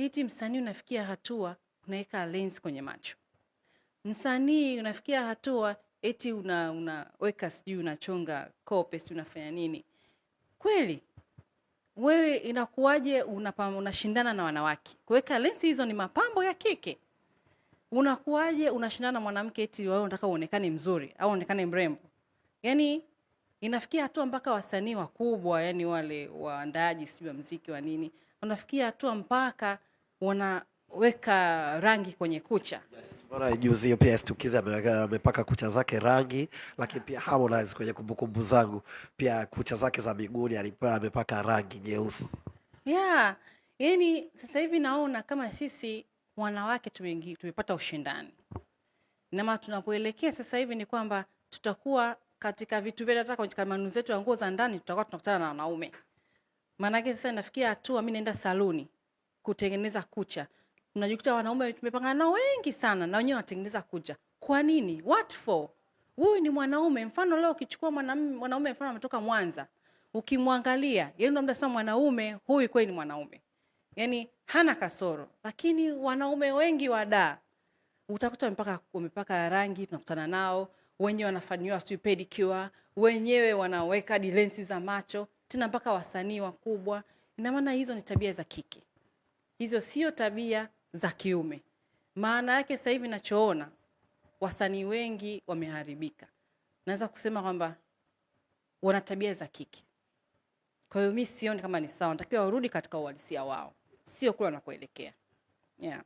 eti msanii unafikia hatua unaweka lens kwenye macho. Msanii unafikia hatua eti unaweka sijui unachonga kope sijui unafanya nini. Kweli wewe inakuwaje unashindana na wanawake? Kuweka lensi hizo ni mapambo ya kike. Unakuwaje unashindana na mwanamke eti wewe unataka uonekane mzuri au uonekane mrembo? Yaani inafikia hatua mpaka wasanii wakubwa, yani wale waandaaji sijui wa muziki wa nini, wanafikia hatua mpaka wanaweka rangi kwenye kucha. Yes, bora juzi hiyo pia Stukiza amepaka kucha zake rangi, lakini pia Harmonize kwenye kumbukumbu zangu pia kucha zake za miguuni alikuwa amepaka rangi nyeusi. Yeah, yani sasa hivi naona kama sisi wanawake tumepata ushindani. Na maana tunapoelekea sasa hivi ni kwamba tutakuwa katika vitu vile, hata katika manunuzi zetu ya nguo za ndani tutakuwa tunakutana na wanaume. Maana yake sasa nafikia hatua mimi naenda saluni kutengeneza kucha, tunajikuta wanaume tumepangana nao wengi sana na wenyewe wanatengeneza kucha. Kwa nini? What for? Huyu ni mwanaume. Mfano leo ukichukua mwanaume mfano ametoka Mwanza, ukimwangalia yeye ndo mdasa mwanaume, huyu kweli ni mwanaume, yani hana kasoro. Lakini wanaume wengi wa Dar utakuta wamepaka rangi, tunakutana nao wenyewe wanafanywa sijui pedicure, wenyewe wanaweka lensi za macho, tena mpaka wasanii wakubwa. Ina maana hizo ni tabia za kike, hizo sio tabia za kiume. Maana yake sasa hivi nachoona wasanii wengi wameharibika, naweza kusema kwamba wana tabia za kike. Kwa hiyo mimi sioni kama ni sawa, natakiwa warudi katika uhalisia wao, sio kule wanakoelekea. Yeah.